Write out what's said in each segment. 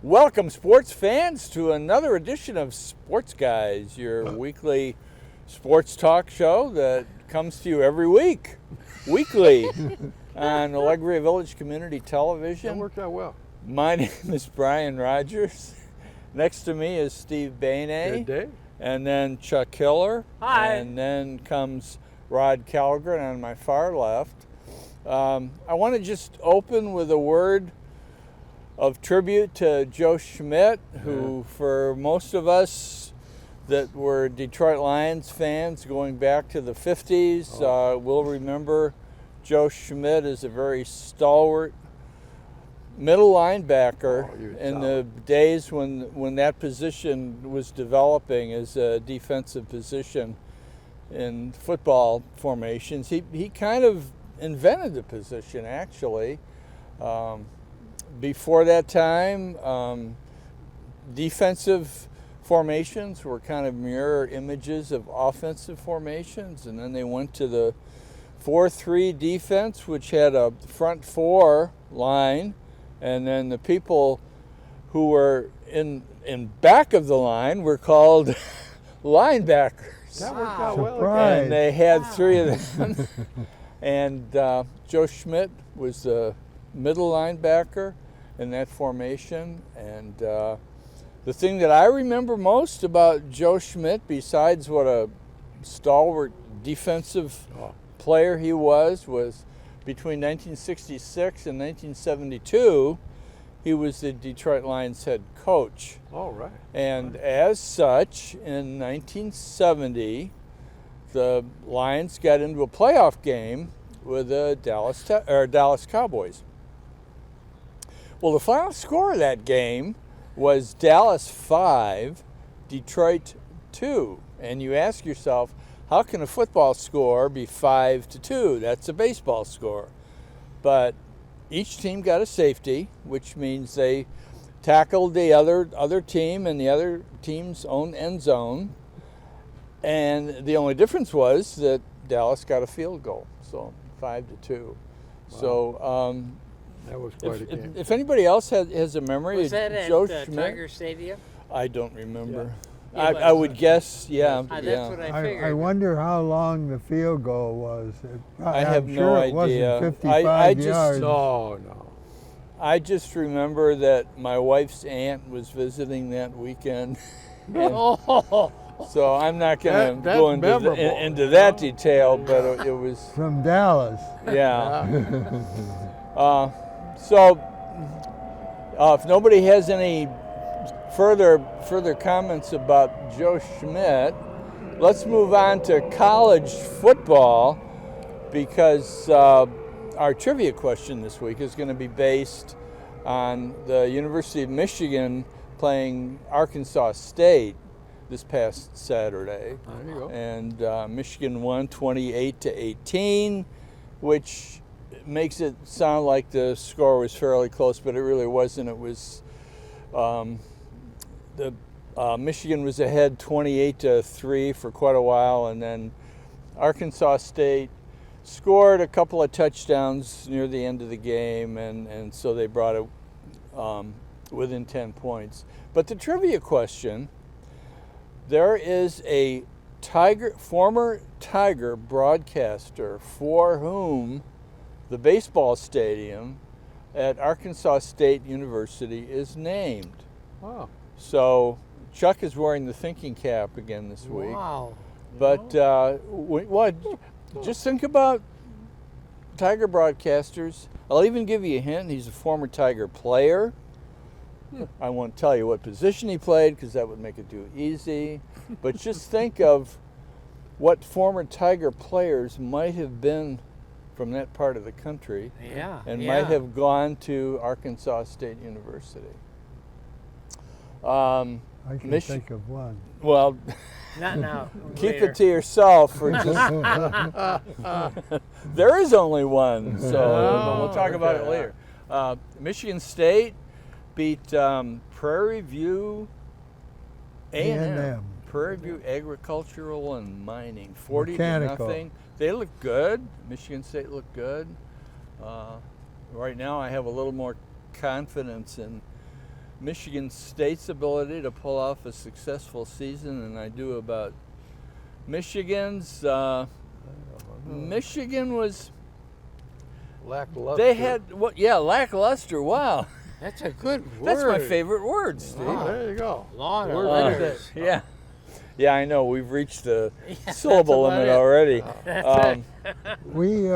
Welcome, sports fans, to another edition of Sports Guys, your weekly sports talk show that comes to you every week, weekly, on Alegria Village Community Television. That worked out well. My name is Brian Rogers. Next to me is Steve Bainey. Good day. And then Chuck Hiller. Hi. And then comes Rod Calgren on my far left. I want to just open with a word of tribute to Joe Schmidt, who for most of us that were Detroit Lions fans going back to the 50s, will remember Joe Schmidt as a very stalwart middle linebacker in the days when that position was developing as a defensive position in football formations. He kind of invented the position, actually. Before that time, defensive formations were kind of mirror images of offensive formations, and then they went to the 4-3 defense, which had a front four line, and then the people who were in back of the line were called linebackers. That worked out well. Surprise. And they had three of them. And Joe Schmidt was the middle linebacker in that formation. And the thing that I remember most about Joe Schmidt, besides what a stalwart defensive player he was between 1966 and 1972, he was the Detroit Lions head coach. All right. And as such, in 1970, the Lions got into a playoff game with the Dallas Cowboys. Well, the final score of that game was Dallas 5, Detroit 2. And you ask yourself, how can a football score be 5-2? That's a baseball score. But each team got a safety, which means they tackled the other team in the other team's own end zone. And the only difference was that Dallas got a field goal, so 5-2. Wow. So that was quite a game. if anybody else has a memory Was of that at Joe Schmidt, Tiger Stadium? I don't remember. Yeah. I would guess, yeah. That's yeah. what I figured. I wonder how long the field goal was. I have I'm no sure idea. It wasn't 55 I just- yards. No. I just remember that my wife's aunt was visiting that weekend. And so I'm not going to That's go into, memorable. into that detail, but it was, From Dallas. yeah. So if nobody has any further comments about Joe Schmidt, let's move on to college football, because our trivia question this week is going to be based on the University of Michigan playing Arkansas State this past Saturday. There you go. And Michigan won 28-18, which makes it sound like the score was fairly close, but it really wasn't. It was Michigan was ahead 28-3 for quite a while, and then Arkansas State scored a couple of touchdowns near the end of the game, and so they brought it within 10 points. But the trivia question: there is a former Tiger broadcaster for whom the baseball stadium at Arkansas State University is named. Wow. So Chuck is wearing the thinking cap again this week. Wow. But just think about Tiger broadcasters. I'll even give you a hint. He's a former Tiger player. I won't tell you what position he played because that would make it too easy. But just think of what former Tiger players might have been from that part of the country and might have gone to Arkansas State University. I can think of one. Well, Not now. keep Later. it to yourself. For just there is only one, so but we'll talk about it later. Michigan State beat Prairie View A&M. Prairie View Agricultural and Mining, 40-0. They look good. Michigan State looked good. Right now, I have a little more confidence in Michigan State's ability to pull off a successful season than I do about Michigan's. Michigan was. Lackluster. They had lackluster. Wow, That's a good word. that's my favorite word, Steve. Oh, there you go. Long Word Uh, for the letters. yeah, yeah, I know. We've reached the That's syllable about limit it. already.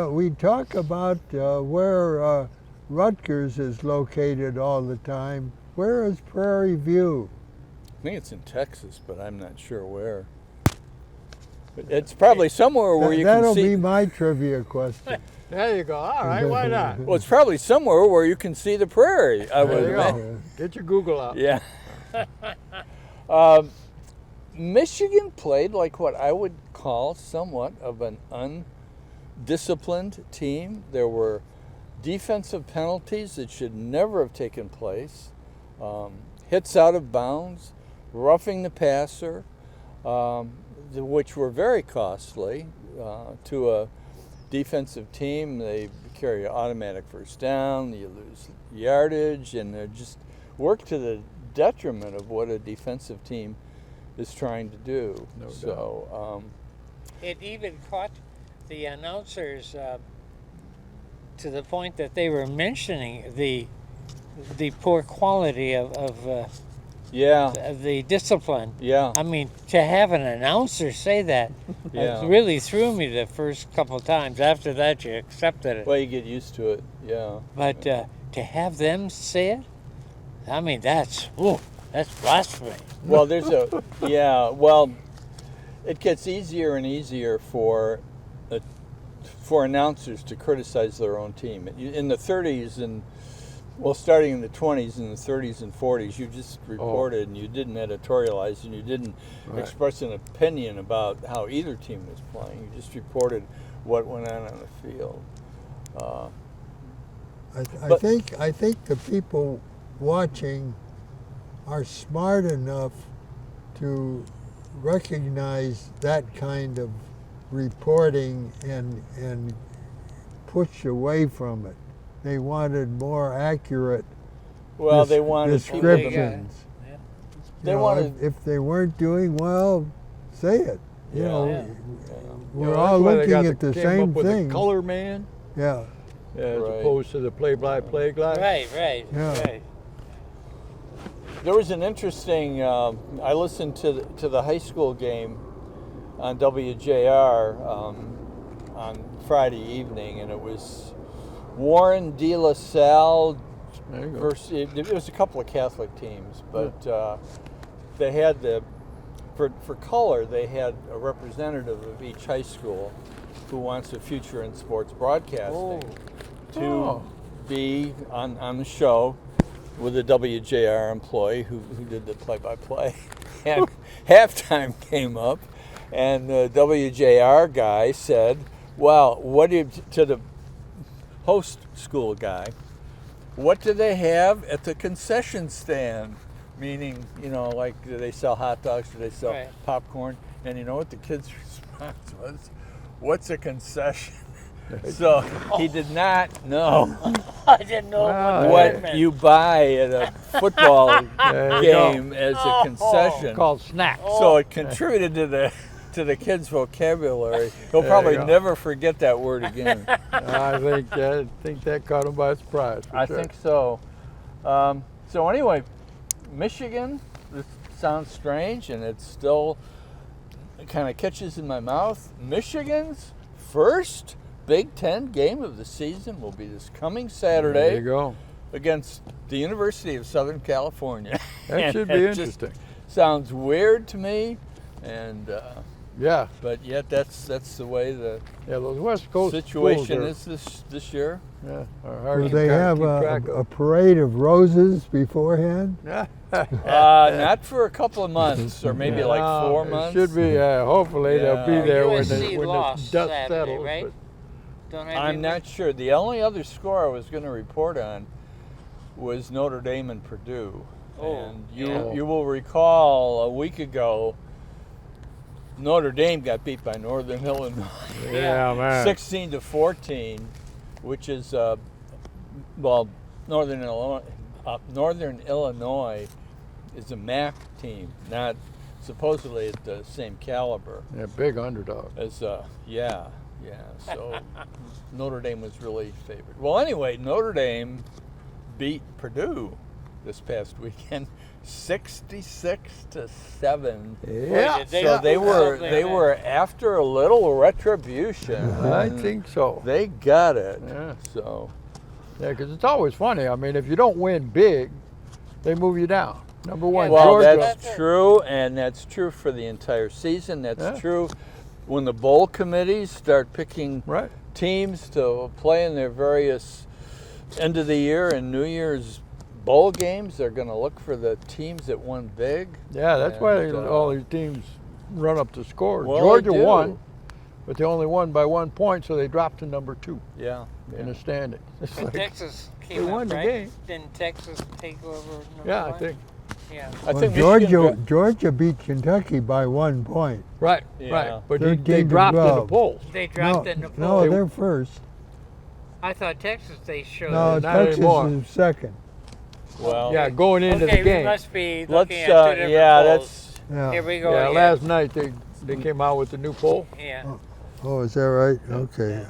We talk about where Rutgers is located all the time. Where is Prairie View? I think it's in Texas, but I'm not sure where. But it's probably somewhere where you That'll can see. be my trivia question. There you go. All right, why not? Well, it's probably somewhere where you can see the prairie. I There would you imagine. go. Get your Google out. Yeah. Michigan played like what I would call somewhat of an undisciplined team. There were defensive penalties that should never have taken place, hits out of bounds, roughing the passer, which were very costly to a defensive team. They carry an automatic first down, you lose yardage, and they just work to the detriment of what a defensive team is trying to do. No doubt. So, It even caught the announcers to the point that they were mentioning the poor quality of yeah, the discipline. yeah, I mean, to have an announcer say that Yeah. it really threw me the first couple of times. After that, you accepted it. well, you get used to it, yeah. But to have them say it, I mean, that's blasphemy. Well, it gets easier and easier for announcers to criticize their own team. In the 30s and starting in the 20s and the 30s and 40s, you just reported and you didn't editorialize and you didn't express an opinion about how either team was playing. You just reported what went on the field. I think the people watching are smart enough to recognize that kind of reporting and push away from it. They wanted more accurate Well, they wanted people to- descriptions. They You know, wanted. if they weren't doing well, say it. You Yeah. know, Yeah. we're You know, all that's why they looking got at the came same up with thing. The color man, Yeah, as Right. opposed to the play-by-play guy. Right. Yeah. There was an interesting. I listened to the high school game on WJR on Friday evening, and it was Warren De La Salle There you go. versus. It was a couple of Catholic teams, but they had for color. They had a representative of each high school who wants a future in sports broadcasting to be on the show with a WJR employee who did the play-by-play. And halftime came up, and the WJR guy said, well, to the host school guy, what do they have at the concession stand? Meaning, like, do they sell hot dogs? Do they sell Right. popcorn? And you know what the kid's response was? What's a concession? So he did not know I didn't know Wow. what what that meant. you buy at a football There you go. game as a concession. Called snack. So it contributed to the kid's vocabulary. He'll There probably you go. never forget that word again. I think that caught him by surprise. For I sure. think so. So anyway, Michigan. This sounds strange, and it still kind of catches in my mouth. Michigan's first Big Ten game of the season will be this coming Saturday There you go. against the University of Southern California. That And should be it just interesting. sounds weird to me, and Yeah. but yet that's the way the Yeah, those West Coast situation schools is this year. are, are hard will to they kinda have keep track a parade of roses beforehand? of. Not for a couple of months, or maybe like 4 It months. should be. Hopefully they'll be Yeah. there when USC the lost dust Saturday, settles. right? but- Don't I I'm remember? not sure. The only other score I was going to report on was Notre Dame and Purdue. Oh, And yeah. you will recall a week ago, Notre Dame got beat by Northern Illinois, Yeah, man. 16-14, which is Northern Illinois Northern Illinois is a MAC team, not supposedly at the same caliber Yeah, big underdog. as yeah. So Notre Dame was really favored. Well, anyway, Notre Dame beat Purdue this past weekend, 66-7. Yeah, did they- So they were Something they like were after a little retribution. I and think so. they got it. Yeah. So Yeah, because it's always funny. I mean, if you don't win big, they move you down. Number one, well, Georgia. that's true, and that's true for the entire season. That's Yeah. true when the bowl committees start picking Right. teams to play in their various end of the year and New Year's bowl games. They're going to look for the teams that won big. Yeah, that's why And, all these teams run up the score. Well, Georgia they do. won, but they only won by 1 point, so they dropped to number 2 Yeah. in the standings. It's But like, Texas they came won up, the right? game. Didn't Texas take over? Number yeah, I one? think. Yeah. I Well, think Michigan Georgia beat Kentucky by 1 point. Right, Yeah. right. But 13 they to dropped in the 12. polls. They dropped no, in the no, poll. they're first. I thought Texas they showed. No, not Texas anymore. is second. well, Yeah, going into okay, the we game. must be let's looking at two different yeah, polls. that's Yeah. Here we go Yeah, again. last night they came out with the new poll. Yeah. Oh, is that right? Okay.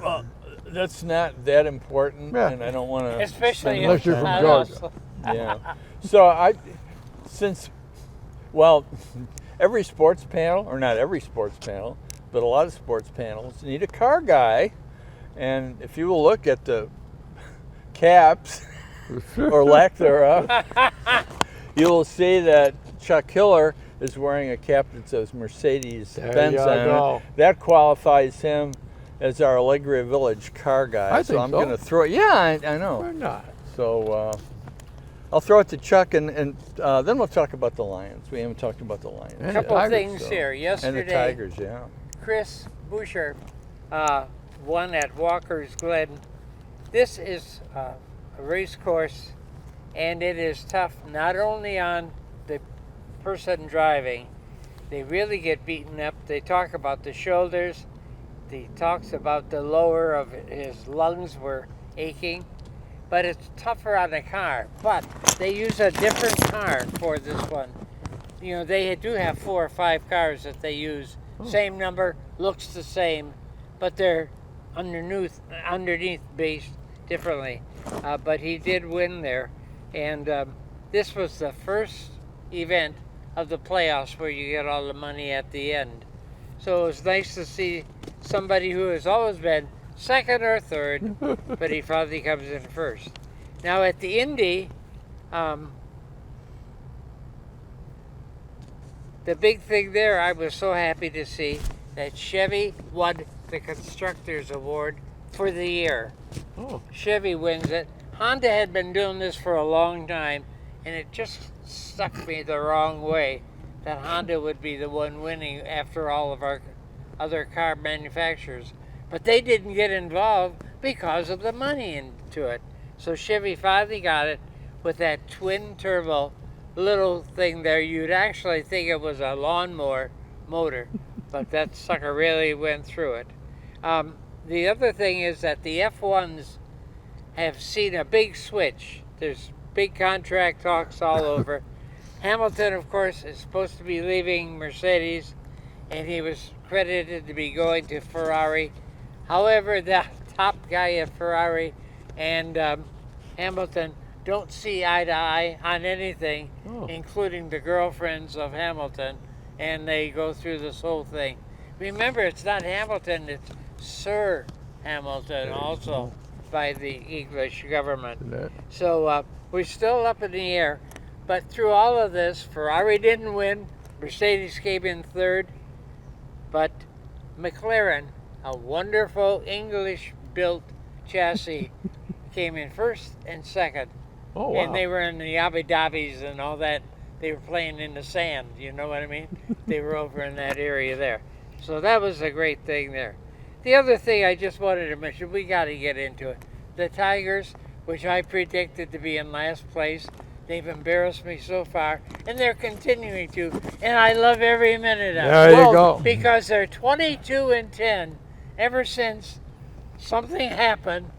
that's not that important, Yeah. and I don't want to Especially Unless if you're from not Georgia. us. Yeah. So well, every sports panel, or not every sports panel, but a lot of sports panels need a car guy. And if you will look at the caps or lack thereof, you will see that Chuck Hiller is wearing a cap that says Mercedes There Benz you on it. go. That qualifies him as our Allegria Village car guy. I so think I'm so. going to throw it. Yeah, I know. Why not? So I'll throw it to Chuck, and then we'll talk about the Lions. We haven't talked about the Lions. And Couple Tigers, things so- here. And the Yesterday, Tigers, yeah. Chris Boucher won at Walker's Glen. This is a race course, and it is tough not only on the person driving. They really get beaten up. They talk about the shoulders. He talks about the lower of his lungs were aching. But it's tougher on the car. But they use a different car for this one. You know, they do have 4 or 5 cars that they use. Same number, looks the same, but they're underneath based differently. But he did win there. And this was the first event of the playoffs where you get all the money at the end. So it was nice to see somebody who has always been second or third, but he finally comes in first. Now at the Indy, the big thing there, I was so happy to see that Chevy won the Constructors Award for the year. Oh. Chevy wins it. Honda had been doing this for a long time, and it just stuck me the wrong way that Honda would be the one winning after all of our other car manufacturers. But they didn't get involved because of the money into it. So Chevy finally got it with that twin turbo little thing there. You'd actually think it was a lawnmower motor, but that sucker really went through it. The other thing is that the F1s have seen a big switch. There's big contract talks all over. Hamilton, of course, is supposed to be leaving Mercedes, and he was credited to be going to Ferrari. However, the top guy at Ferrari and Hamilton don't see eye to eye on anything, including the girlfriends of Hamilton, and they go through this whole thing. Remember, it's not Hamilton, it's Sir Hamilton, also by the English government. So we're still up in the air. But through all of this, Ferrari didn't win. Mercedes came in third. But McLaren, a wonderful English-built chassis, came in first and second. Oh, wow. And they were in the Abu Dhabis and all that. They were playing in the sand, you know what I mean? They were over in that area there. So that was a great thing there. The other thing I just wanted to mention, we got to get into it. The Tigers, which I predicted to be in last place, they've embarrassed me so far, and they're continuing to, and I love every minute of it. There you go. Because they're 22-10 ever since something happened.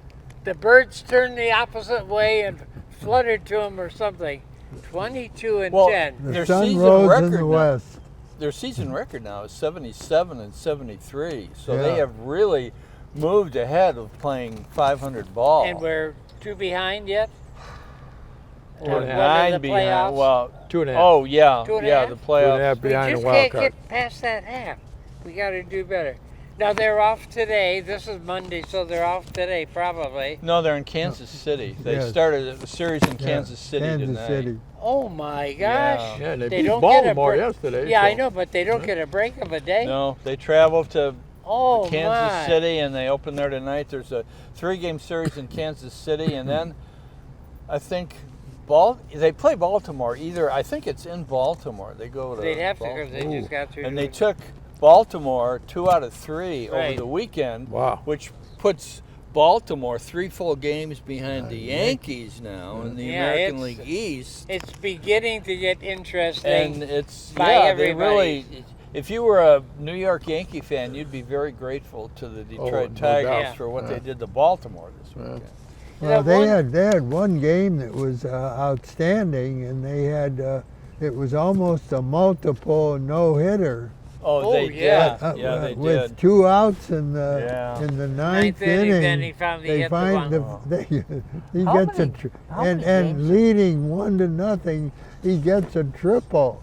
The birds turned the opposite way and fluttered to them or something. 22 and Well, 10. The Their sun season rose in record the now. west. Their season record now is 77 and 73. So they Yeah. have really moved ahead of playing 500 ball. And we're 2 behind yet? Two and a half. What are 9 the behind. playoffs? Well, 2.5. oh yeah, 2.5? yeah, the 2.5 playoffs. We behind just the wild can't card. get past that half. We got to do better. Now they're off today. This is Monday, so they're off today probably. No, they're in Kansas City. They Yes. started a series in Kansas City Kansas tonight. City. Oh my gosh! Yeah, and they They beat don't get a Baltimore break. yesterday. Yeah, so. I know, but they don't get a break of a day. No, they travel to Oh Kansas my! City and they open there tonight. There's a 3-game series in Kansas City, and then I think they play Baltimore. I think it's in Baltimore. They go to They'd have to Baltimore. because they just got through. And they took Baltimore 2 out of 3 over Right. the weekend, Wow. which puts Baltimore 3 full games behind the Yankees now in the Yeah, American it's- League East. It's beginning to get interesting. And it's by they everybody. really. If you were a New York Yankee fan, you'd be very grateful to the Detroit no Tigers doubt. for what Yeah. they did to Baltimore this Yeah. weekend. Well, Yeah, they had one game that was outstanding, and they had it was almost a multiple no-hitter Oh, they yeah. did. Yeah, they with did. 2 outs in the Yeah. ninth Ninth inning, inning. then he finally they hit the find one. he How gets many- a how many and games? leading 1-0, he gets a triple.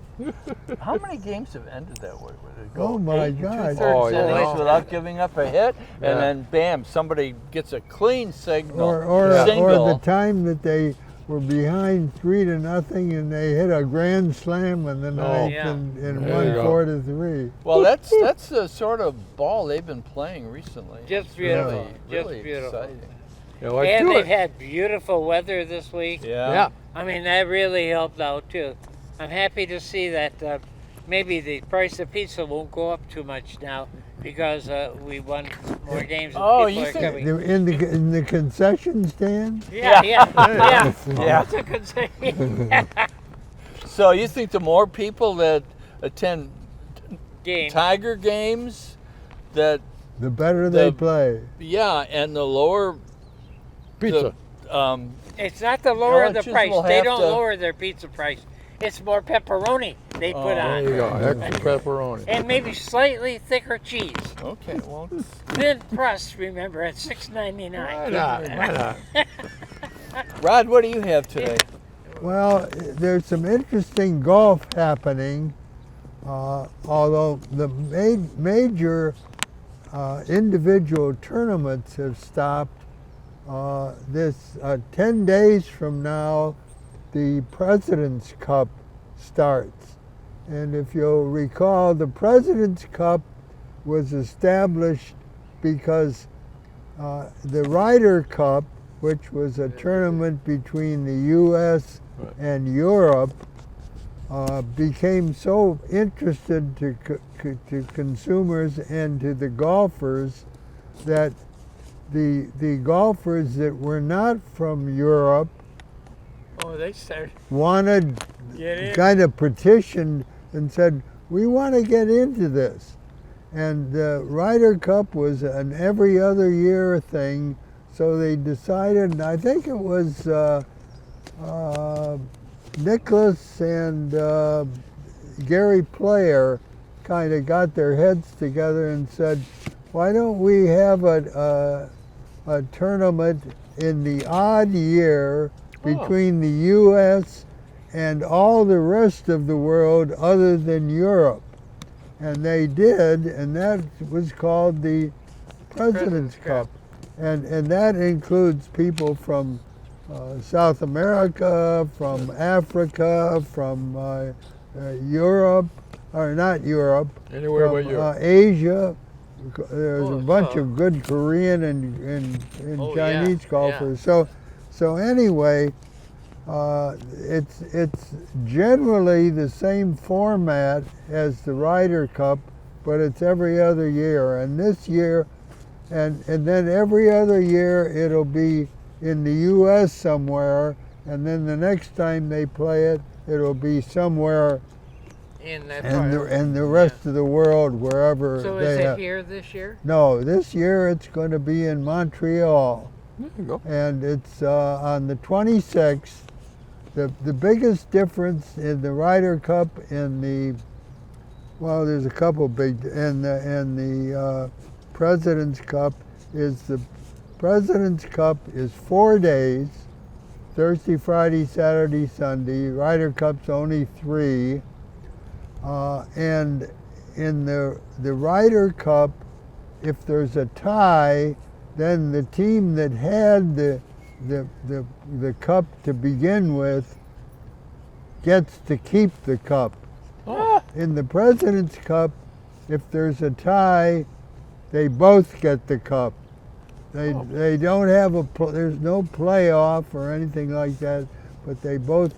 How many games have ended that way? Where they go Oh, my 8 gosh. 2/3 Oh, yeah. innings without giving up a hit, Yeah. and then bam, somebody gets a clean signal, Or single. the time that they were behind 3-0 and they hit a grand slam in the ninth Yeah. and There won you go. 4-3. Well, that's the sort of ball they've been playing recently. Just beautiful. Really, Just really beautiful. exciting. Yeah, like And two- they've had beautiful weather this week. Yeah. Yeah. I mean, that really helped out too. I'm happy to see that maybe the price of pizza won't go up too much now because we won more games and Oh, people you are think- coming. In the concession stand? Yeah, yeah, yeah. Yeah. That's a good saying. So you think the more people that attend Game. Tiger games, that The better they The- play. yeah, and the lower pizza. It's not the lower How the much is price. we'll They have don't to- lower their pizza price. It's more pepperoni they put Oh, on. There you go. Extra pepperoni. And maybe slightly thicker cheese. okay, well, Thin crust, remember, at $6.99. Why not? Why not? Rod, what do you have today? Well, there's some interesting golf happening, although the major individual tournaments have stopped. 10 days from now, the President's Cup starts. And if you'll recall, the President's Cup was established because the Ryder Cup, which was a tournament between the U.S. Right. and Europe, became so interested to consumers and to the golfers that the golfers that were not from Europe Oh, they started. wanted, Get in. kind of petitioned and said, we want to get into this. And the Ryder Cup was an every other year thing, so they decided, and I think it was Nicholas and Gary Player kind of got their heads together and said, why don't we have a tournament in the odd year between the U.S. and all the rest of the world other than Europe? And they did, and that was called the President's Cup. And that includes people from South America, from Africa, from Europe, or not Europe, Anywhere from but Europe. Asia. There's Oh, a bunch so- of good Korean and Oh, yeah, Chinese yeah. golfers. So anyway, it's generally the same format as the Ryder Cup, but it's every other year. And this year, and then every other year it'll be in the U.S. somewhere, and then the next time they play it, it'll be somewhere In that in the rest of the world, wherever So they is it have. here this year? No, this year it's going to be in Montreal, There you go. and it's on the 26th, the biggest difference in the Ryder Cup and there's a couple big, and the President's Cup is the President's Cup is 4 days, Thursday, Friday, Saturday, Sunday. Ryder Cup's only 3, and in the Ryder Cup, if there's a tie, then the team that had the cup to begin with gets to keep the cup. Oh. In the President's Cup, if there's a tie, they both get the cup. They don't have there's no playoff or anything like that, but they both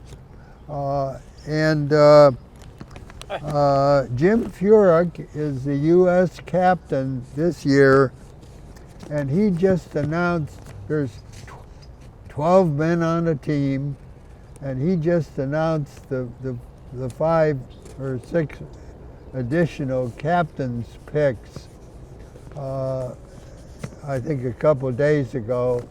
Jim Furyk is the U.S. captain this year, and he just announced there's 12 men on the team, and he just announced the 5 or 6 additional captains picks, I think a couple of days ago,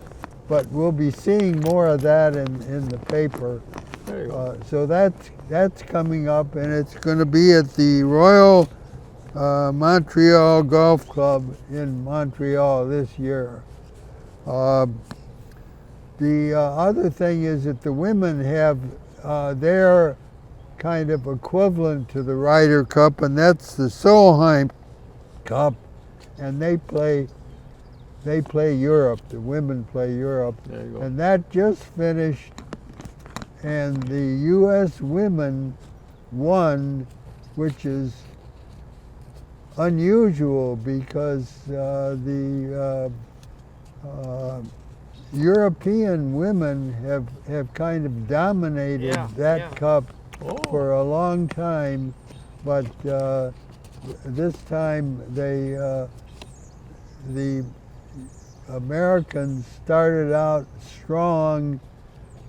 but we'll be seeing more of that in the paper. There you go. So that's coming up, and it's going to be at the Royal Montreal Golf Club in Montreal this year. The other thing is that the women have their kind of equivalent to the Ryder Cup, and that's the Solheim Cup, and they play Europe. The women play Europe, There you go. and that just finished, and the U.S. women won, which is unusual because the European women have kind of dominated that cup for a long time, but this time the Americans started out strong.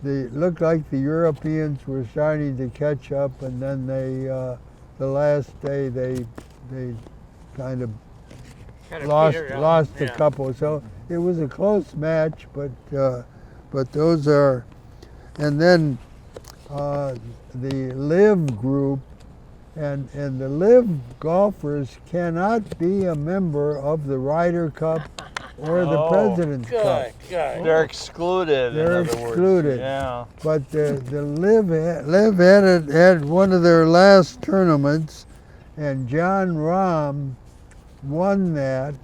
They looked like the Europeans were starting to catch up, and then the last day they kind of lost a couple. So it was a close match, but those are, and then the LIV group, and the LIV golfers cannot be a member of the Ryder Cup or the President's Cup. Good. They're excluded. They're in other excluded. Words. Yeah. But the LIV had one of their last tournaments, and John Rahm won that.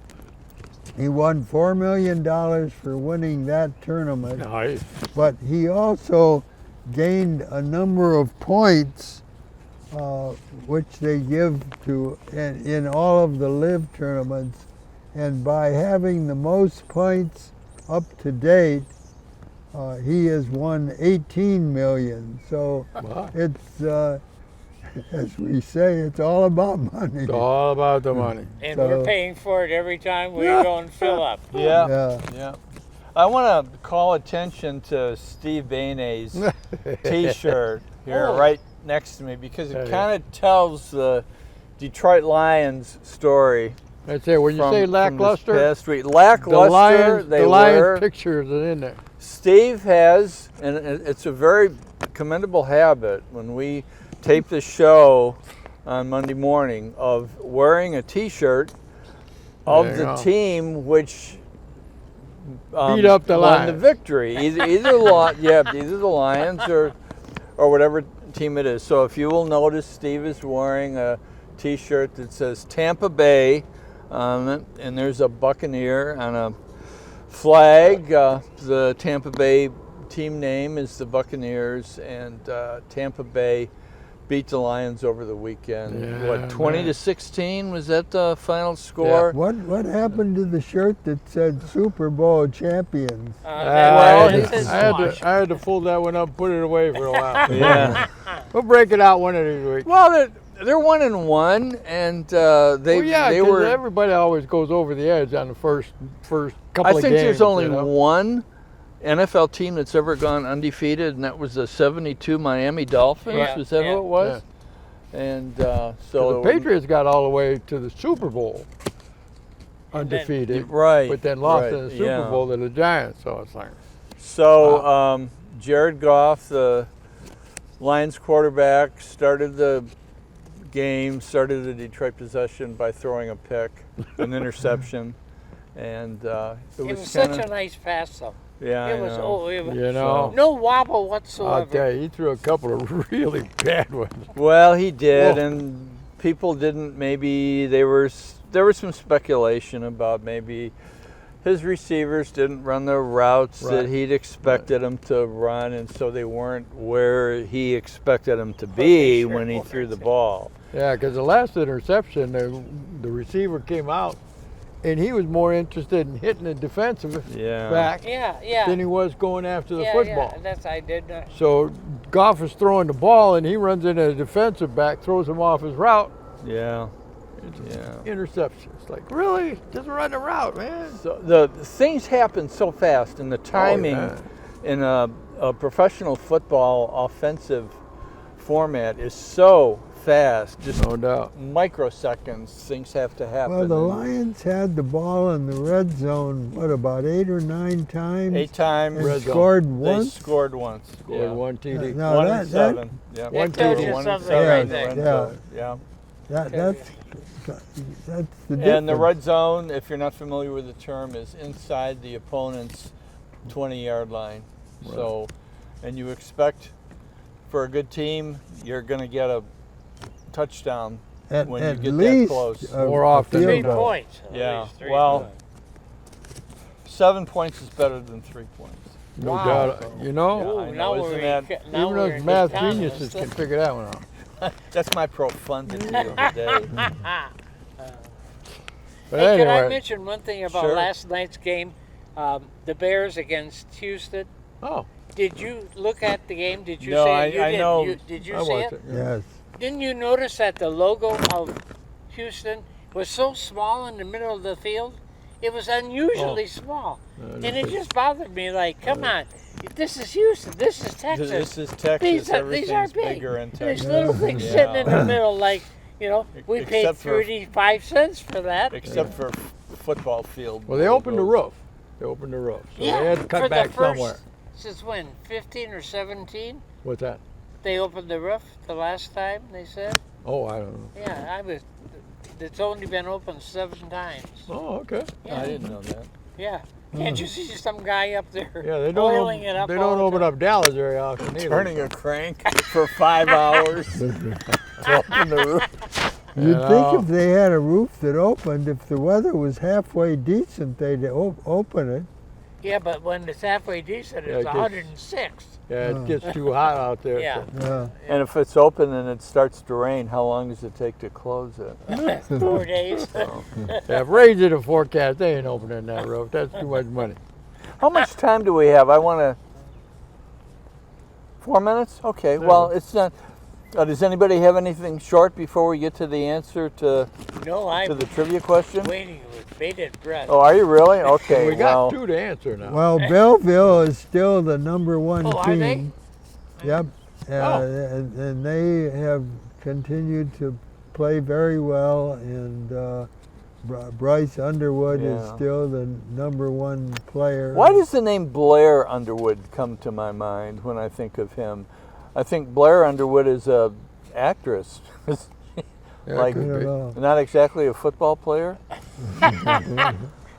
He won $4 million for winning that tournament. Nice. But he also gained a number of points, which they give to in all of the LIV tournaments. And by having the most points up to date, he has won 18 million. So Wow. it's, as we say, it's all about money. It's all about the money. And So- we're paying for it every time we go and fill up. Yeah. Yeah. Yeah. I want to call attention to Steve Bainey's T-shirt here, Oh. right next to me, because Yeah, it yeah. kind of tells the Detroit Lions story. That's it. When you from- say from this lackluster, past week. the Lackluster, Lions, they the Lions were. pictures are in there. Steve has, and it's a very commendable habit when we tape the show on Monday morning, of wearing a T-shirt of There you the go. team which Beat up the won the Lions. victory. Either the Lions or whatever team it is. So if you will notice, Steve is wearing a T-shirt that says Tampa Bay on it, and there's a Buccaneer on a flag. The Tampa Bay team name is the Buccaneers, and Tampa Bay beat the Lions over the weekend. Yeah, What, 20 man. to 16 was that the final score? What happened to the shirt that said Super Bowl champions? Well, It's his wash. I had to fold that one up, put it away for a while. Yeah. We'll break it out one of these weeks. Well, they're 1-1, and they Well, yeah, they 'cause were. everybody always goes over the edge on the first couple I of think games. there's only you know? one NFL team that's ever gone undefeated, and that was the '72 Miami Dolphins. Yeah, Was that yeah. who it was? And So so the Patriots got all the way to the Super Bowl And then- undefeated, right, but then lost right, in the Super yeah. Bowl to the Giants. So it's like, So Jared Goff, the Lions quarterback started the game, started the Detroit possession by throwing a pick, an interception, and It was kinda, such a nice pass, though. yeah, It I was, know. it was You know, no wobble I'll whatsoever. tell you, he threw a couple of really bad ones. Well, he did, Whoa. and people didn't. Maybe there was some speculation about maybe his receivers didn't run the routes that Right. he'd expected them to run, and so they weren't where he expected them to be sure when he threw the ball. Yeah, because the last interception, the receiver came out, and he was more interested in hitting the defensive Yeah. back Yeah. than he was going after the yeah, football. Yeah, that's I did. So Goff is throwing the ball, and he runs into the defensive back, throws him off his route, Yeah. Yeah. interception. It's like, really? Just run the route, man. So the things happen so fast, and the timing yeah. in a professional football offensive format is so fast. Just No doubt. microseconds, things have to happen. Well, the And Lions had the ball in the red zone, what, about 8 or 9 times? 8 times. and Red zone. scored They once? scored once. Scored yeah. one TD. No, 1 that- and 7. Yeah. That One tells TD. you 1 and something 7 right in the there. red Yeah. zone. Yeah. That's the difference. And the red zone, if you're not familiar with the term, is inside the opponent's 20-yard line. So, and you expect for a good team, you're going to get a touchdown at, when you at get that least close. More a often field Three than goal. points. At Yeah, least 3 well, points. 7 points is better than 3 points. No Wow. doubt. You know, Yeah, Ooh, I know, now isn't we're that- now even we're those in math good town. geniuses can figure that one out. That's my profundity of the day. But Hey, could I anyway, mention one thing about Sure. last night's game? The Bears against Houston. oh, Did you look at the game? Did you No, see I- it? You I didn't. know. Did you I see watched it? it. Yeah. Yes. Didn't you notice that the logo of Houston was so small in the middle of the field? It was unusually small. And it just bothered me. Like, come on. This is Houston. This is Texas. This is Texas. These are Everything's big. bigger in And Texas. This little thing Yeah. sitting in the middle, like, we paid Except for- 35 cents for that. Except for football field. well, they opened the logos. roof. They opened the roof, so Yeah, they had to for cut the back first, somewhere. Since when? 15 or 17? What's that? They opened the roof the last time, they said? Oh, I don't know. Yeah, it's only been open 7 times. Oh, okay. Yeah. I didn't know that. Yeah. Can't you see some guy up there Yeah, they don't. oiling it up They all don't the open time? up Dallas very often either. Turning a crank for 5 hours. Open the roof. You'd know. think if they had a roof that opened, if the weather was halfway decent, they'd open it. Yeah, but when it's halfway decent, Yeah, it's it gets- 106. Yeah, it gets too hot out there. Yeah. so- And if it's open and it starts to rain, how long does it take to close it? 4 days. Yeah, if rain's in the forecast, they ain't opening that roof. That's too much money. How much time do we have? I want to. 4 minutes? Okay. Well, it's not. Does anybody have anything short before we get to the answer to No, I'm the trivia question? waiting with bated breath. Oh, are you really? Okay. We got well, 2 to answer now. Well, Belleville is still the #1 Oh, are they? team. Yep. And they have continued to play very well, and Bryce Underwood is Yeah. still the #1 player. why does the name Blair Underwood come to my mind when I think of him? I think Blair Underwood is a actress. Yeah, like- could I don't be. know. Not exactly a football player.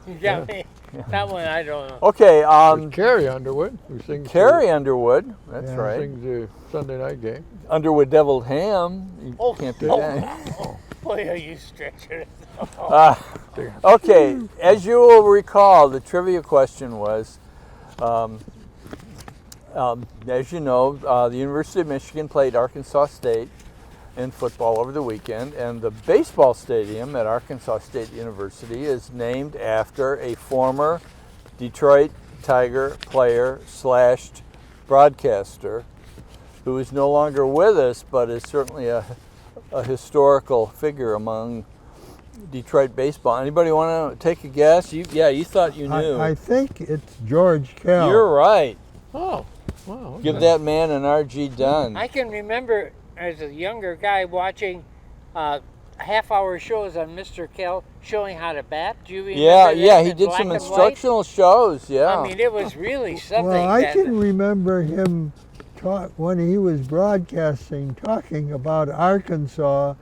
You got me. That one I don't know. Okay. There's Carrie Underwood, who sings. Carrie Underwood. That's Yeah. right. Sings the Sunday night game. Underwood deviled ham. You Oh, can't do oh, that. oh, boy, are you stretching it. Okay, as you will recall, the trivia question was, as you know, the University of Michigan played Arkansas State in football over the weekend, and the baseball stadium at Arkansas State University is named after a former Detroit Tiger player / broadcaster who is no longer with us, but is certainly a historical figure among Detroit baseball. Anybody want to take a guess? You thought you knew. I think it's George Kell. You're right. Oh, wow. Okay. Give that man an R.G. Dunn. I can remember as a younger guy watching half-hour shows on Mr. Kell showing how to bat. Do you remember Yeah, that yeah, he in did black some and white? instructional shows. Yeah. I mean, it was really something. Well, I that, can remember him when he was broadcasting, talking about Arkansas,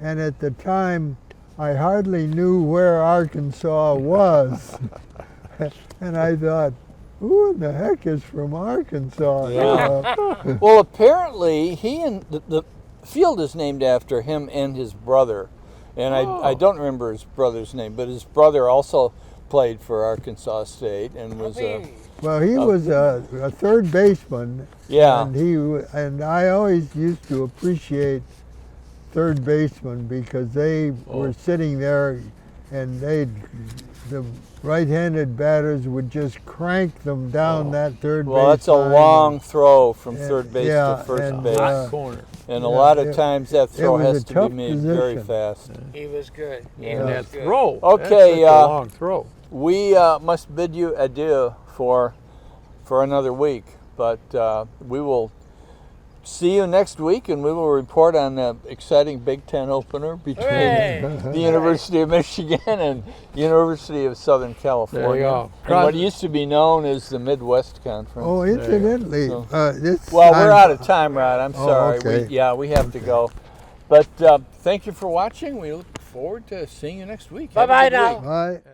and at the time I hardly knew where Arkansas was, and I thought, who in the heck is from Arkansas? Yeah. Well, apparently he and the field is named after him and his brother, and I don't remember his brother's name, but his brother also played for Arkansas State and was Well, he was a third baseman. Yeah. And I always used to appreciate third basemen because they were sitting there, and the right-handed batters would just crank them down that third base. Well, that's a line. long throw from third base yeah, to first and, base, Hot corner. and a lot of it- times that throw was has a to be tough made very position. fast. He was good. He And was that good. throw. Okay, That's such a long throw. We must bid you adieu for another week, but we will see you next week, and we will report on the exciting Big Ten opener between Hooray! the University of Michigan and University of Southern California. There you go. And what used to be known as the Midwest Conference. Oh, incidentally, So- this. Well, we're out of time, Rod. I'm Oh, sorry. okay. We have to go. But thank you for watching. We look forward to seeing you next week. Have a Bye-bye good now. week. Bye.